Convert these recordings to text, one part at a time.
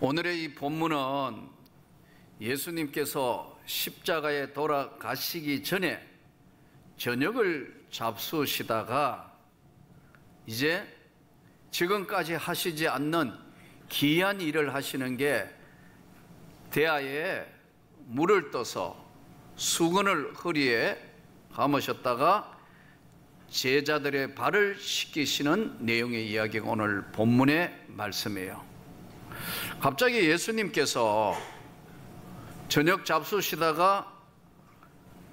오늘의 이 본문은 예수님께서 십자가에 돌아가시기 전에 저녁을 잡수시다가 이제 지금까지 하시지 않는 기이한 일을 하시는 게 대야에 물을 떠서 수건을 허리에 감으셨다가 제자들의 발을 씻기시는 내용의 이야기가 오늘 본문의 말씀이에요. 갑자기 예수님께서 저녁 잡수시다가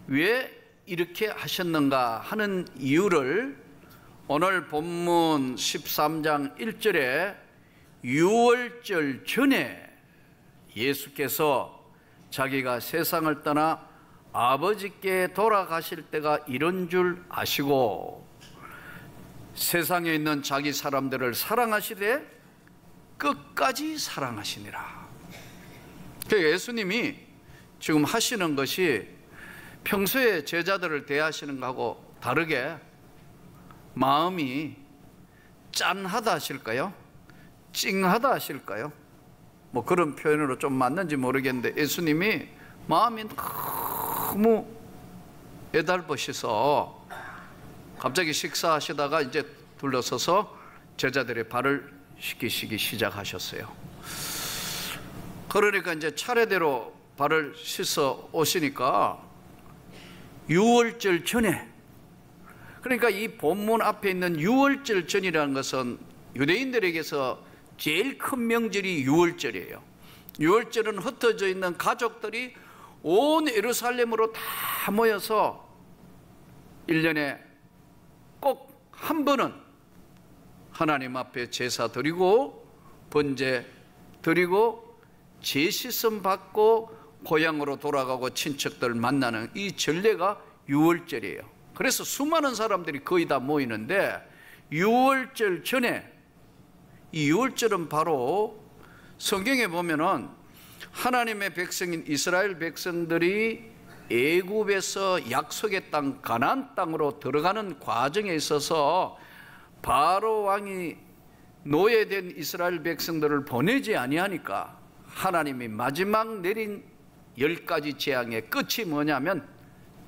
왜 이렇게 하셨는가 하는 이유를 오늘 본문 13장 1절에 유월절 전에 예수께서 자기가 세상을 떠나 아버지께 돌아가실 때가 이런 줄 아시고 세상에 있는 자기 사람들을 사랑하시되 끝까지 사랑하시니라. 예수님이 지금 하시는 것이 평소에 제자들을 대하시는 것하고 다르게 마음이 짠하다 하실까요? 찡하다 하실까요? 뭐 그런 표현으로 좀 맞는지 모르겠는데 예수님이 마음이 너무 애달프셔서 갑자기 식사하시다가 이제 둘러서서 제자들의 발을 씻기시기 시작하셨어요. 그러니까 이제 차례대로 발을 씻어 오시니까 유월절 전에, 그러니까 이 본문 앞에 있는 유월절 전이라는 것은 유대인들에게서 제일 큰 명절이 유월절이에요. 유월절은 흩어져 있는 가족들이 온 예루살렘으로 다 모여서 1년에 꼭 한 번은 하나님 앞에 제사 드리고 번제 드리고 제시씀 받고 고향으로 돌아가고 친척들 만나는 이 전례가 유월절이에요. 그래서 수많은 사람들이 거의 다 모이는데 유월절 전에, 이 유월절은 바로 성경에 보면은 하나님의 백성인 이스라엘 백성들이 애굽에서 약속의 땅 가나안 땅으로 들어가는 과정에 있어서 바로 왕이 노예된 이스라엘 백성들을 보내지 아니하니까 하나님이 마지막 내린 10가지 재앙의 끝이 뭐냐면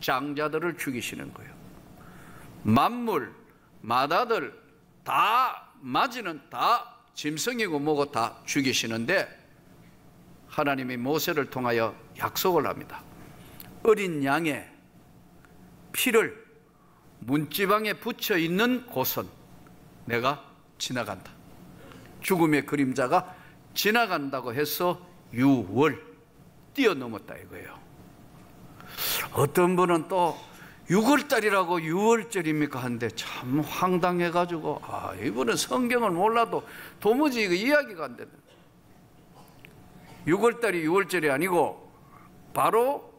장자들을 죽이시는 거예요. 만물, 마다들 다 맞이는 다 짐승이고 뭐고 다 죽이시는데 하나님이 모세를 통하여 약속을 합니다. 어린 양의 피를 문지방에 붙여 있는 곳은 내가 지나간다. 죽음의 그림자가 지나간다고 해서 유월 뛰어넘었다 이거예요. 어떤 분은 또 6월달이라고 6월절입니까 하는데 참 황당해가지고 이분은 성경을 몰라도 도무지 이거 이야기가 안 되는. 6월달이 6월절이 아니고 바로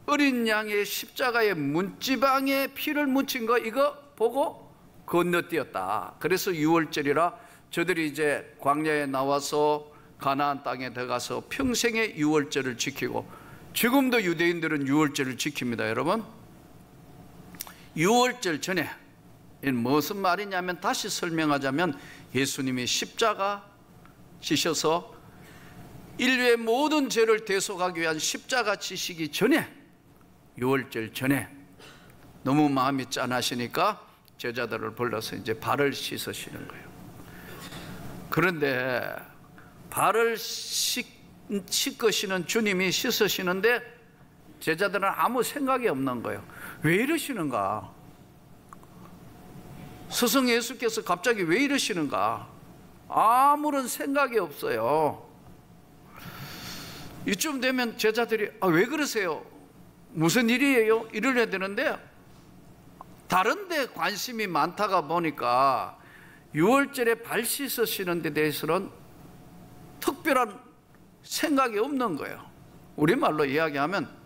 어린 양의 십자가의 문지방에 피를 묻힌 거 이거 보고 건너뛰었다. 그래서 6월절이라 저들이 이제 광야에 나와서 가나안 땅에 들어가서 평생의 6월절을 지키고 지금도 유대인들은 6월절을 지킵니다. 여러분 6월절 전에 무슨 말이냐면 다시 설명하자면 예수님이 십자가 지셔서 인류의 모든 죄를 대속하기 위한 십자가 지시기 전에 6월절 전에 너무 마음이 짠하시니까 제자들을 불러서 이제 발을 씻으시는 거예요. 그런데 발을 씻으시는 주님이 씻으시는데 제자들은 아무 생각이 없는 거예요. 왜 이러시는가? 스승 예수께서 갑자기 왜 이러시는가? 아무런 생각이 없어요. 이쯤 되면 제자들이 왜 그러세요? 무슨 일이에요? 이래야 되는데 다른 데 관심이 많다가 보니까 6월절에 발 씻으시는 데 대해서는 특별한 생각이 없는 거예요. 우리말로 이야기하면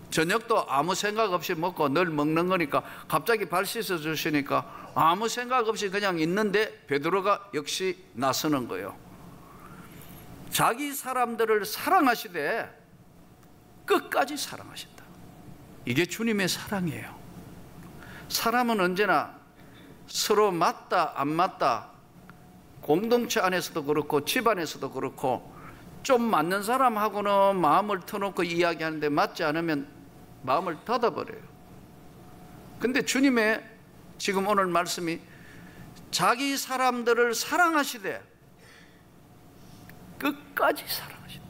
저녁도 아무 생각 없이 먹고 늘 먹는 거니까 갑자기 발 씻어 주시니까 아무 생각 없이 그냥 있는데 베드로가 역시 나서는 거예요. 자기 사람들을 사랑하시되 끝까지 사랑하신다. 이게 주님의 사랑이에요. 사람은 언제나 서로 맞다 안 맞다 공동체 안에서도 그렇고 집안에서도 그렇고 좀 맞는 사람하고는 마음을 터놓고 이야기하는데 맞지 않으면 마음을 닫아버려요. 근데 주님의 지금 오늘 말씀이 자기 사람들을 사랑하시되 끝까지 사랑하시다.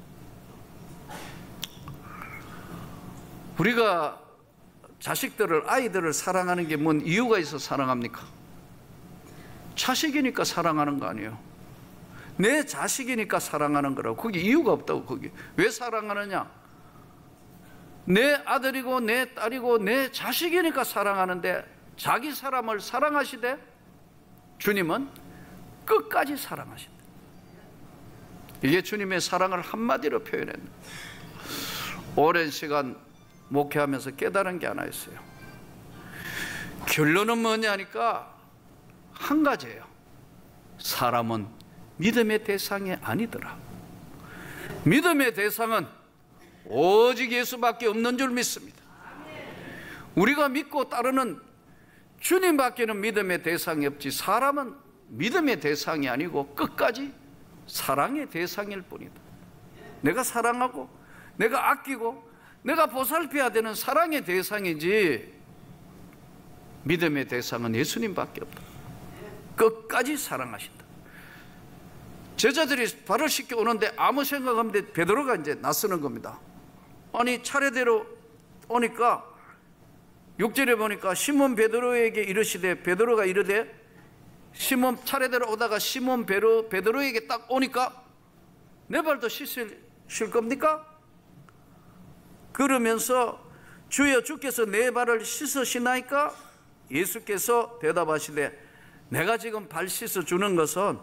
우리가 자식들을, 아이들을 사랑하는 게 뭔 이유가 있어 사랑합니까? 자식이니까 사랑하는 거 아니에요. 내 자식이니까 사랑하는 거라고. 거기 이유가 없다고. 거기 왜 사랑하느냐? 내 아들이고 내 딸이고 내 자식이니까 사랑하는데, 자기 사람을 사랑하시되 주님은 끝까지 사랑하신다. 이게 주님의 사랑을 한마디로 표현했는데, 오랜 시간 목회하면서 깨달은 게 하나 있어요. 결론은 뭐냐니까 한 가지예요. 사람은 믿음의 대상이 아니더라. 믿음의 대상은 오직 예수밖에 없는 줄 믿습니다. 우리가 믿고 따르는 주님밖에는 믿음의 대상이 없지, 사람은 믿음의 대상이 아니고 끝까지 사랑의 대상일 뿐이다. 내가 사랑하고 내가 아끼고 내가 보살펴야 되는 사랑의 대상이지, 믿음의 대상은 예수님밖에 없다. 끝까지 사랑하신다. 제자들이 발을 씻겨 오는데 아무 생각 없는데 베드로가 이제 나서는 겁니다. 아니 차례대로 오니까 6절에 보니까 시몬 베드로에게 이르시되, 베드로가 이르되, 시몬 차례대로 오다가 시몬 베드로에게 딱 오니까 내 발도 씻으실 겁니까? 그러면서 주여 주께서 내 발을 씻으시나이까? 예수께서 대답하시되, 내가 지금 발 씻어주는 것은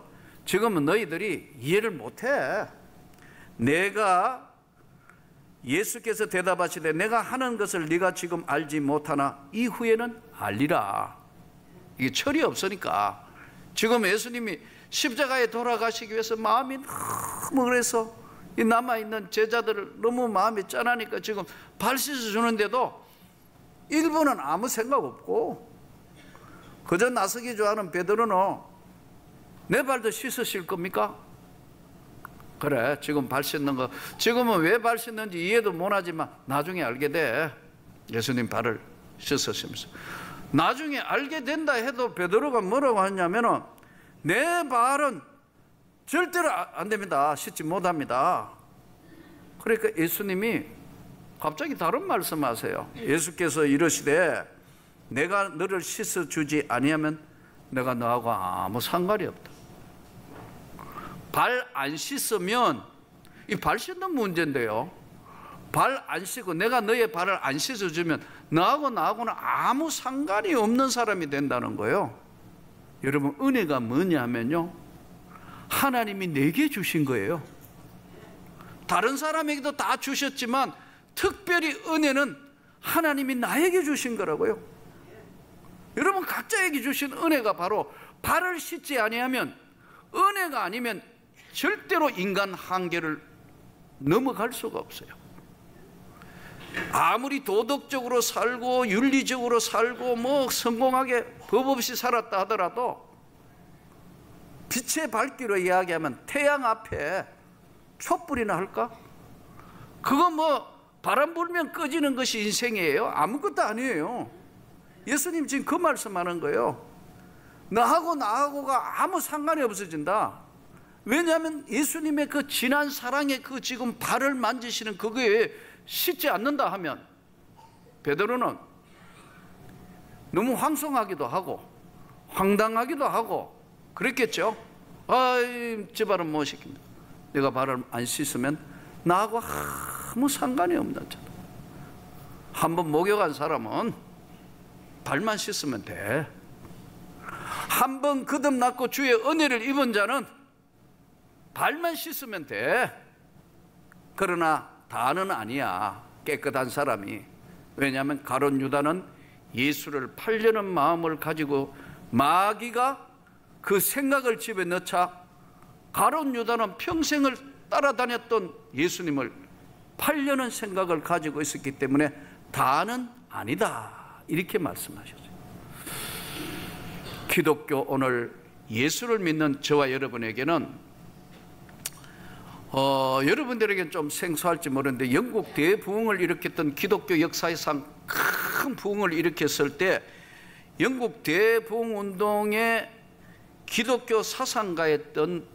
지금은 너희들이 이해를 못해. 예수께서 대답하시되, 내가 하는 것을 네가 지금 알지 못하나 이후에는 알리라. 이게 철이 없으니까. 지금 예수님이 십자가에 돌아가시기 위해서 마음이 너무 그래서 이 남아있는 제자들을 너무 마음이 짠하니까 지금 발 씻어주는데도 일부는 아무 생각 없고, 그저 나서기 좋아하는 베드로는 내 발도 씻으실 겁니까? 그래, 지금 발 씻는 거, 지금은 왜 발 씻는지 이해도 못하지만 나중에 알게 돼. 예수님 발을 씻으시면서 나중에 알게 된다 해도 베드로가 뭐라고 하냐면은, 내 발은 절대로 안 됩니다. 씻지 못합니다. 그러니까 예수님이 갑자기 다른 말씀하세요. 예수께서 이르시되, 내가 너를 씻어주지 아니하면 내가 너하고 아무 상관이 없다. 발 안 씻으면, 이 발 씻는 문제인데요, 발 안 씻고 내가 너의 발을 안 씻어주면 나하고는 아무 상관이 없는 사람이 된다는 거예요. 여러분, 은혜가 뭐냐면요, 하나님이 내게 주신 거예요. 다른 사람에게도 다 주셨지만 특별히 은혜는 하나님이 나에게 주신 거라고요. 여러분, 각자에게 주신 은혜가 바로 발을 씻지 아니하면, 은혜가 아니면 절대로 인간 한계를 넘어갈 수가 없어요. 아무리 도덕적으로 살고 윤리적으로 살고 뭐 성공하게 법 없이 살았다 하더라도, 빛의 밝기로 이야기하면 태양 앞에 촛불이나 할까? 그거 뭐 바람 불면 꺼지는 것이 인생이에요? 아무것도 아니에요. 예수님 지금 그 말씀하는 거예요. 나하고가 아무 상관이 없어진다. 왜냐하면 예수님의 그 진한 사랑의 그 지금 발을 만지시는 그거에 씻지 않는다 하면, 베드로는 너무 황송하기도 하고 황당하기도 하고 그랬겠죠. 제 발은 못 씻깁니다. 내가 발을 안 씻으면 나하고 아무 상관이 없는 자다. 한번 목욕한 사람은 발만 씻으면 돼. 한번 거듭났고 주의 은혜를 입은 자는 발만 씻으면 돼. 그러나 다는 아니야, 깨끗한 사람이. 왜냐하면 가룟 유다는 예수를 팔려는 마음을 가지고 마귀가 그 생각을 집어넣자, 가룟 유다는 평생을 따라다녔던 예수님을 팔려는 생각을 가지고 있었기 때문에 다는 아니다, 이렇게 말씀하셨어요. 기독교 오늘 예수를 믿는 저와 여러분에게는 여러분들에게는 좀 생소할지 모르는데 영국 대부흥을 일으켰던 기독교 역사상 큰 부흥을 일으켰을 때 영국 대부흥 운동의 기독교 사상가였던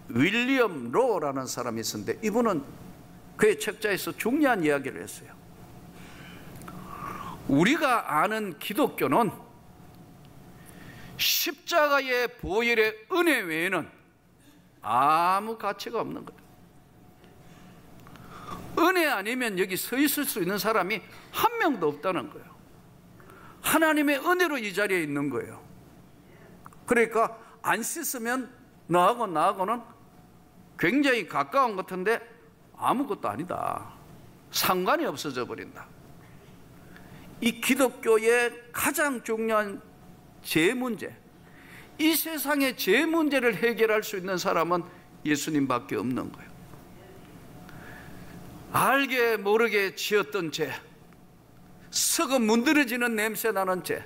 윌리엄 로라는 사람이 있었는데 이분은 그의 책자에서 중요한 이야기를 했어요. 우리가 아는 기독교는 십자가의 보혈의 은혜 외에는 아무 가치가 없는 거예요. 은혜 아니면 여기 서 있을 수 있는 사람이 한 명도 없다는 거예요. 하나님의 은혜로 이 자리에 있는 거예요. 그러니까 안 씻으면 나하고는 굉장히 가까운 것 같은데 아무것도 아니다. 상관이 없어져 버린다. 이 기독교의 가장 중요한 죄 문제, 이 세상의 죄 문제를 해결할 수 있는 사람은 예수님밖에 없는 거예요. 알게 모르게 지었던 죄, 썩어 문드러지는 냄새 나는 죄,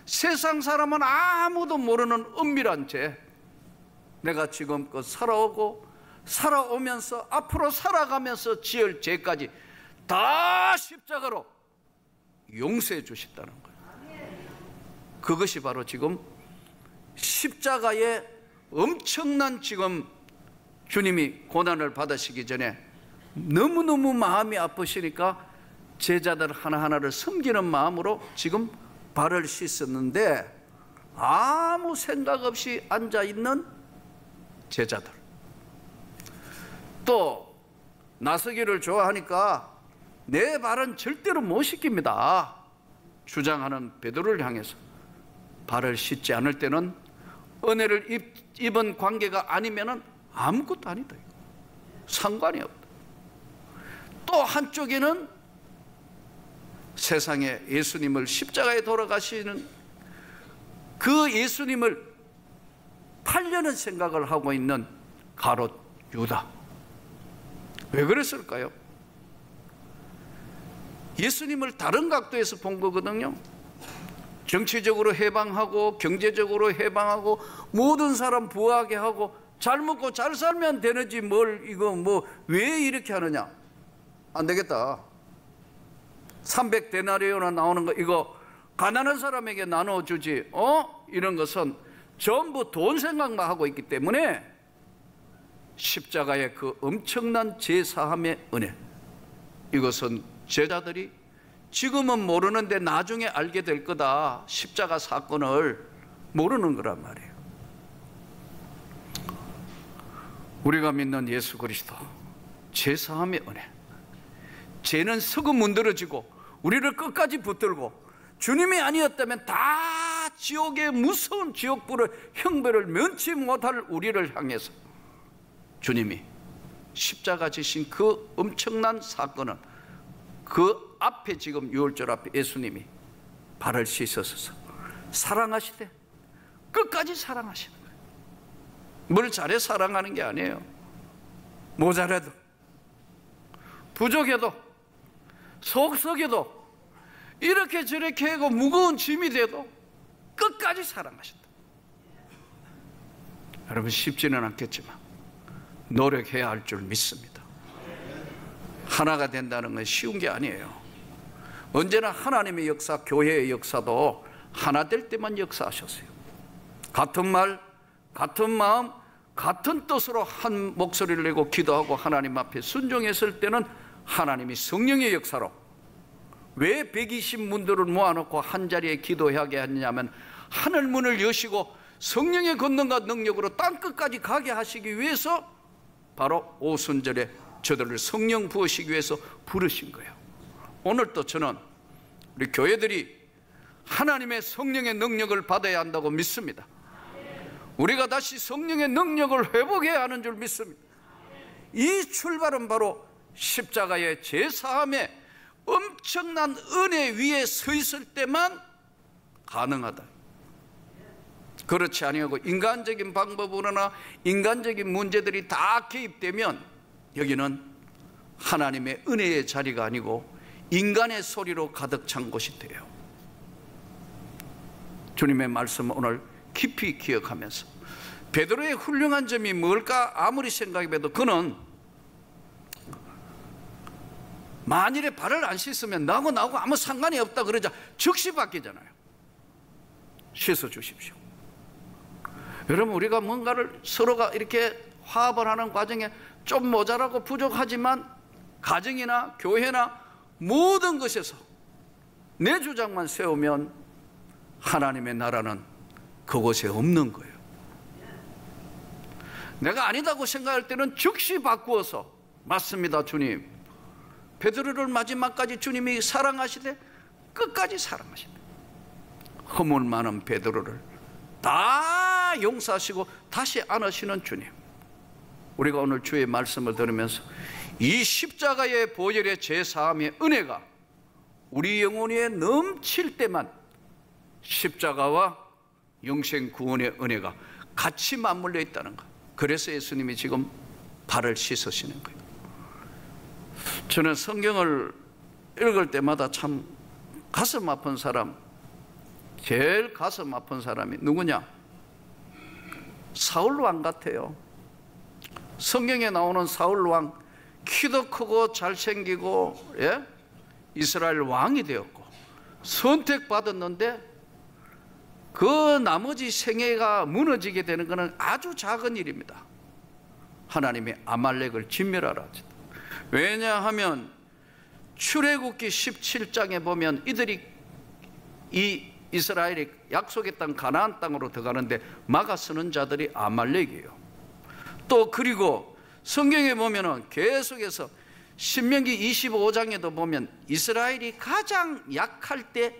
세상 사람은 아무도 모르는 은밀한 죄, 내가 지금껏 살아오면서 앞으로 살아가면서 지을 죄까지 다 십자가로 용서해 주셨다는 거예요. 그것이 바로 지금 십자가의 엄청난 지금 주님이 고난을 받으시기 전에 너무너무 마음이 아프시니까 제자들 하나하나를 섬기는 마음으로 지금 발을 씻었는데 아무 생각 없이 앉아있는 제자들, 또 나서기를 좋아하니까 내 발은 절대로 못 씻깁니다 주장하는 베드로를 향해서 발을 씻지 않을 때는 은혜를 입은 관계가 아니면 아무것도 아니다, 상관이 없다. 또 한쪽에는 세상에 예수님을 십자가에 돌아가시는 그 예수님을 팔려는 생각을 하고 있는 가롯 유다. 왜 그랬을까요? 예수님을 다른 각도에서 본 거거든요. 정치적으로 해방하고 경제적으로 해방하고 모든 사람 부하게 하고 잘 먹고 잘 살면 되는지 뭘 이거 뭐 왜 이렇게 하느냐. 안 되겠다. 300데나리오나 나오는 거 이거 가난한 사람에게 나눠주지 이런 것은 전부 돈 생각만 하고 있기 때문에 십자가의 그 엄청난 제사함의 은혜, 이것은 제자들이 지금은 모르는데 나중에 알게 될 거다. 십자가 사건을 모르는 거란 말이에요. 우리가 믿는 예수 그리스도 제사함의 은혜, 죄는 썩어 문드러지고 우리를 끝까지 붙들고 주님이 아니었다면 다 지옥의 무서운 지옥불을 형벌을 면치 못할 우리를 향해서 주님이 십자가 지신 그 엄청난 사건은 그 앞에 지금 유월절 앞에 예수님이 발을 씻어서 사랑하시되 끝까지 사랑하시는 거예요. 뭘 잘해 사랑하는 게 아니에요. 모자라도 부족해도 속썩여도 이렇게 저렇게 하고 무거운 짐이 돼도 끝까지 사랑하신다. 여러분 쉽지는 않겠지만 노력해야 할 줄 믿습니다. 하나가 된다는 건 쉬운 게 아니에요. 언제나 하나님의 역사, 교회의 역사도 하나 될 때만 역사하셨어요. 같은 말, 같은 마음, 같은 뜻으로 한 목소리를 내고 기도하고 하나님 앞에 순종했을 때는 하나님이 성령의 역사로, 왜 120문들을 모아놓고 한자리에 기도하게 하느냐면 하늘 문을 여시고 성령의 권능과 능력으로 땅끝까지 가게 하시기 위해서 바로 오순절에 저들을 성령 부으시기 위해서 부르신 거예요. 오늘도 저는 우리 교회들이 하나님의 성령의 능력을 받아야 한다고 믿습니다. 우리가 다시 성령의 능력을 회복해야 하는 줄 믿습니다. 이 출발은 바로 십자가의 제사함에 엄청난 은혜 위에 서 있을 때만 가능하다. 그렇지 아니하고 인간적인 방법으로나 인간적인 문제들이 다 개입되면 여기는 하나님의 은혜의 자리가 아니고 인간의 소리로 가득 찬 곳이 돼요. 주님의 말씀 오늘 깊이 기억하면서 베드로의 훌륭한 점이 뭘까 아무리 생각해봐도 그는 만일에 발을 안 씻으면 나하고 아무 상관이 없다 그러자 즉시 바뀌잖아요. 씻어 주십시오. 여러분, 우리가 뭔가를 서로가 이렇게 화합을 하는 과정에 좀 모자라고 부족하지만 가정이나 교회나 모든 것에서 내 주장만 세우면 하나님의 나라는 그곳에 없는 거예요. 내가 아니다고 생각할 때는 즉시 바꾸어서 맞습니다 주님, 베드로를 마지막까지 주님이 사랑하시되 끝까지 사랑하시네. 허물 많은 베드로를 다 용서하시고 다시 안으시는 주님. 우리가 오늘 주의 말씀을 들으면서 이 십자가의 보혈의 제사함의 은혜가 우리 영혼에 넘칠 때만 십자가와 영생 구원의 은혜가 같이 맞물려 있다는 것. 그래서 예수님이 지금 발을 씻으시는 거예요. 저는 성경을 읽을 때마다 참 가슴 아픈 사람, 제일 가슴 아픈 사람이 누구냐? 사울 왕 같아요. 성경에 나오는 사울 왕, 키도 크고 잘생기고, 예? 이스라엘 왕이 되었고 선택받았는데 그 나머지 생애가 무너지게 되는 것은 아주 작은 일입니다. 하나님이 아말렉을 진멸하라 하셨다. 왜냐하면 출애굽기 17장에 보면 이들이 이 이스라엘이 약속의 땅 가나안 땅으로 들어가는데 막아서는 자들이 아말렉이에요. 또 그리고 성경에 보면은 계속해서 신명기 25장에도 보면 이스라엘이 가장 약할 때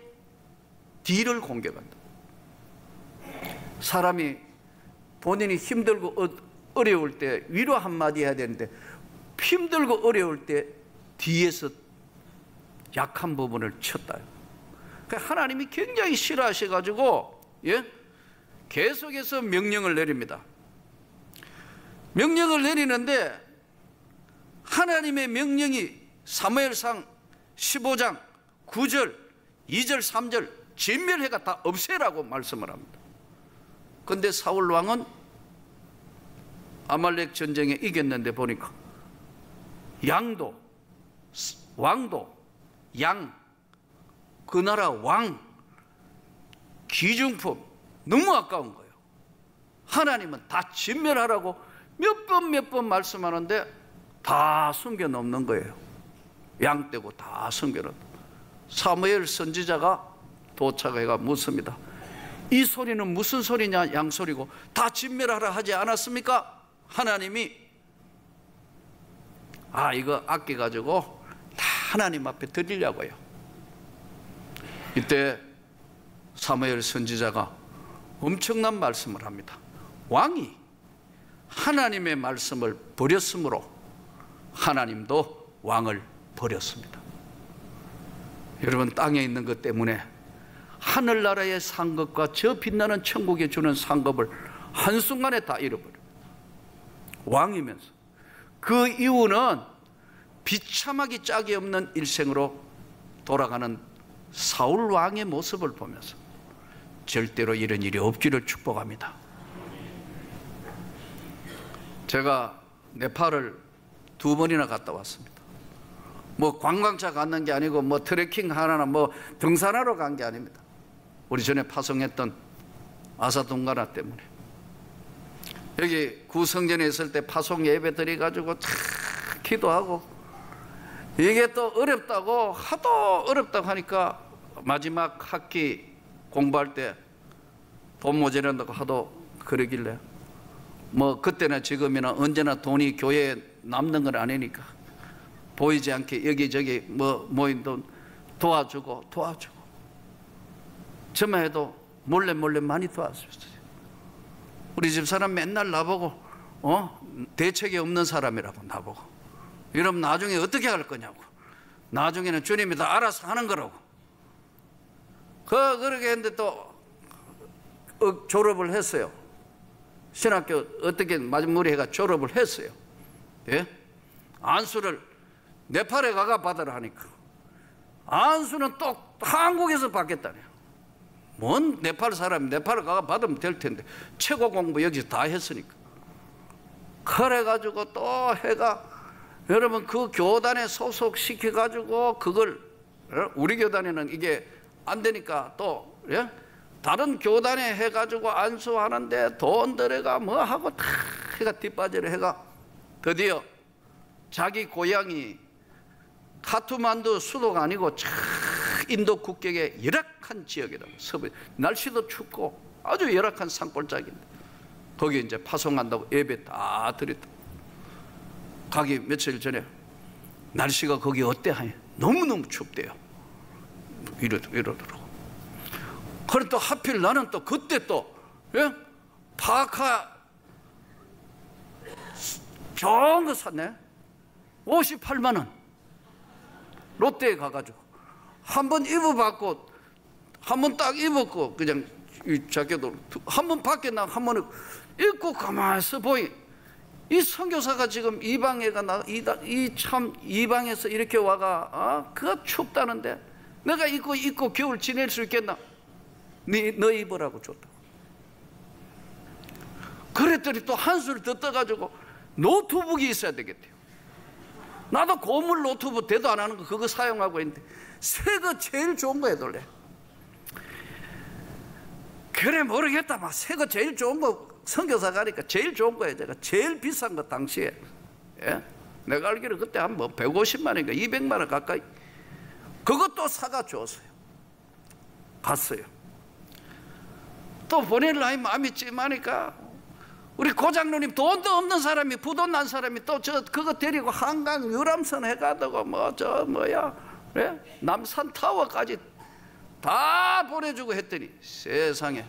뒤를 공격한다. 사람이 본인이 힘들고 어려울 때 위로 한마디 해야 되는데 힘들고 어려울 때 뒤에서 약한 부분을 쳤다. 하나님이 굉장히 싫어하셔가지고, 예? 계속해서 명령을 내립니다. 명령을 내리는데 하나님의 명령이 사무엘상 15장 9절, 2절, 3절 진멸해가 다 없애라고 말씀을 합니다. 그런데 사울 왕은 아말렉 전쟁에 이겼는데 보니까 양도, 왕도, 양, 그 나라 왕, 기중품 너무 아까운 거예요. 하나님은 다 진멸하라고 몇 번 말씀하는데 다 숨겨놓는 거예요. 양 떼고 다 숨겨놓는. 사무엘 선지자가 도착해가 묻습니다. 이 소리는 무슨 소리냐? 양 소리고 다 진멸하라 하지 않았습니까? 하나님이 이거 아껴가지고 다 하나님 앞에 드리려고요. 이때 사무엘 선지자가 엄청난 말씀을 합니다. 왕이 하나님의 말씀을 버렸으므로 하나님도 왕을 버렸습니다. 여러분, 땅에 있는 것 때문에 하늘나라의 상급과 저 빛나는 천국에 주는 상급을 한순간에 다 잃어버려요. 왕이면서. 그 이유는 비참하기 짝이 없는 일생으로 돌아가는 사울 왕의 모습을 보면서 절대로 이런 일이 없기를 축복합니다. 제가 네팔을 2번이나 갔다 왔습니다. 뭐 관광차 갔는 게 아니고 뭐 트레킹 하나나 뭐 등산하러 간 게 아닙니다. 우리 전에 파송했던 아사동가나 때문에. 여기 구성전에 있을 때 파송 예배 드려가지고 기도하고, 이게 또 어렵다고 하도 어렵다고 하니까 마지막 학기 공부할 때 돈 모자란다고 하도 그러길래, 뭐 그때나 지금이나 언제나 돈이 교회에 남는 건 아니니까 보이지 않게 여기저기 뭐 모인 돈 도와주고 저만 해도 몰래 많이 도와줬어요. 우리 집 사람 맨날 나보고 대책이 없는 사람이라고 나보고, 이러면 나중에 어떻게 할 거냐고, 나중에는 주님이 다 알아서 하는 거라고. 그렇게 했는데 또 졸업을 했어요. 신학교 어떻게 마지막에 해가 졸업을 했어요. 예? 안수를 네팔에 가가 받으라 하니까 안수는 또 한국에서 받겠다네요. 뭔 네팔 사람이 네팔 가가 받으면 될 텐데 최고 공부 여기서 다 했으니까. 그래가지고 또 해가 여러분 그 교단에 소속시켜가지고 그걸 우리 교단에는 이게 안 되니까 또 다른 교단에 해가지고 안수하는데 돈 들어가 뭐 하고 다 해가 뒷바지를 해가 드디어 자기 고향이 카투만두 수도가 아니고 인도 국경의 열악한 지역이다. 날씨도 춥고 아주 열악한 산골짜기인데 거기 이제 파송한다고 예배 다 드렸다. 가기 며칠 전에 날씨가 거기 어때 하니 너무너무 춥대요. 이러더라고. 그래 또 하필 나는 또 그때 또 파카 좋은 거 샀네. 58만 원. 롯데에 가가지고 한번 입어봤고 한번 딱 입었고 그냥 이 자켓도 한번 밖에 나 한번 입고 가만히 있어 보이. 이 선교사가 지금 이방에가 이방에서 이렇게 와가 그거 춥다는데 내가 입고 겨울 지낼 수 있겠나? 너 입으라고 줬다. 그랬더니 또 한술 더 떠가지고 노트북이 있어야 되겠대요. 나도 고물 노트북 대도 안 하는 거 그거 사용하고 있는데 새 거 제일 좋은 거 해둘래. 그래 모르겠다. 막 새 거 제일 좋은 거 선교사 가니까 제일 좋은 거예요. 제가 제일 비싼 거 당시에 내가 알기로 그때 한 뭐 150만 원인가 200만 원 가까이 그것도 사가 줬어요. 갔어요. 또 보낼 나이 마음이 찜하니까 우리 고장로님 돈도 없는 사람이 부돈 난 사람이 또 저 그거 데리고 한강 유람선 해가다가 뭐 저 뭐야 남산 타워까지 다 보내주고 했더니 세상에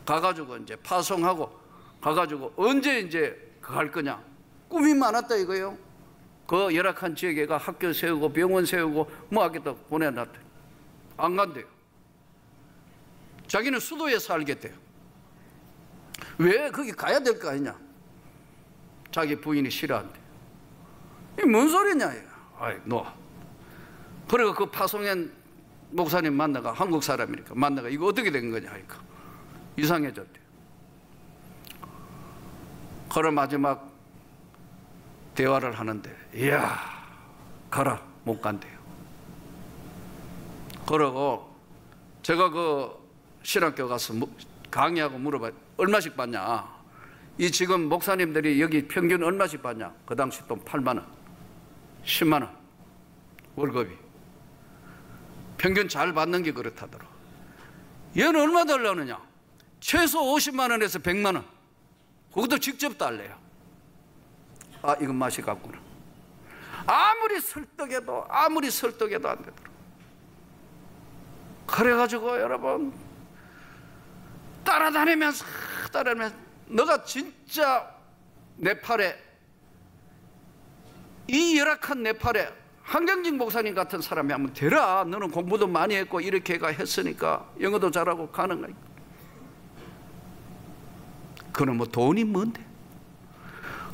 가가지고 이제 파송하고 가가지고 언제 이제 갈 거냐 꿈이 많았다 이거요. 그 열악한 지역에가 학교 세우고 병원 세우고 뭐 하겠다 보내놨대. 안 간대요. 자기는 수도에 살겠대요. 왜 거기 가야 될 거 아니냐? 자기 부인이 싫어한대. 이게 뭔 소리냐? 아이 너. 그리고 그 파송현 목사님 만나가 한국 사람이니까 만나가 이거 어떻게 된 거냐 하니까 이상해졌대. 그럼 마지막 대화를 하는데 이야 가라 못 간대요. 그러고 제가 그 신학교 가서 강의하고 물어봐요. 얼마씩 받냐? 이 지금 목사님들이 여기 평균 얼마씩 받냐? 그 당시 돈 8만 원 10만 원 월급이 평균 잘 받는 게 그렇다더라. 얘는 얼마 달라느냐? 최소 50만 원에서 100만 원. 그것도 직접 달래요. 아 이건 맛이 같구나. 아무리 설득해도 안 되더라. 그래가지고 여러분 따라다니면서 너가 진짜 네팔에 이 열악한 네팔에 한경직 목사님 같은 사람이 한번 되라. 너는 공부도 많이 했고 이렇게 했으니까 영어도 잘하고 가는 거니까. 그럼 뭐 돈이 뭔데?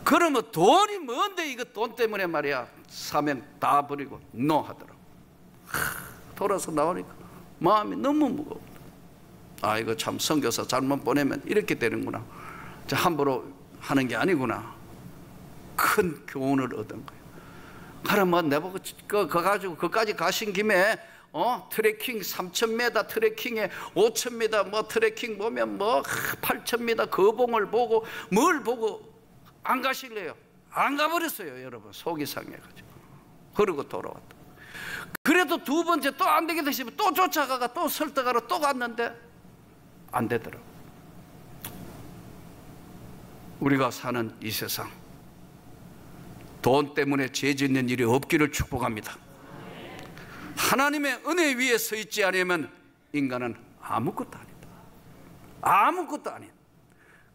그러면 돈이 뭔데? 이거 돈 때문에 말이야 사명 다 버리고 노 하더라고. 돌아서 나오니까 마음이 너무 무거워. 아 이거 참 선교사 잘못 보내면 이렇게 되는구나. 함부로 하는 게 아니구나. 큰 교훈을 얻은 거예요. 그러면 내보고 그거 가지고 그까지 가신 김에 트레킹 3,000m 트레킹에 5,000m 뭐 트레킹 보면 뭐 8,000m 거봉을 보고 뭘 보고 안 가실래요? 안 가버렸어요 여러분. 속이 상해가지고. 그러고 돌아왔다. 그래도 두 번째 또 안 되게 되시면 또 쫓아가가 또 설득하러 또 갔는데 안 되더라고. 우리가 사는 이 세상 돈 때문에 죄 짓는 일이 없기를 축복합니다. 하나님의 은혜 위에 서 있지 않으면 인간은 아무것도 아니다. 아무것도 아니다.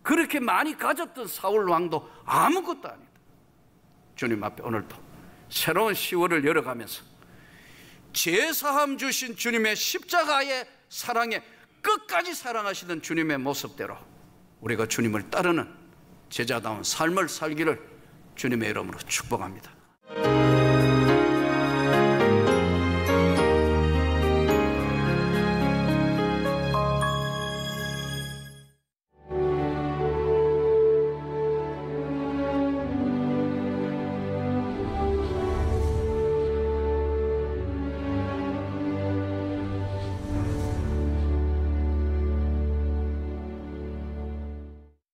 그렇게 많이 가졌던 사울 왕도 아무것도 아니다. 주님 앞에 오늘도 새로운 10월을 열어가면서 죄사함 주신 주님의 십자가의 사랑에 끝까지 사랑하시던 주님의 모습대로 우리가 주님을 따르는 제자다운 삶을 살기를 주님의 이름으로 축복합니다.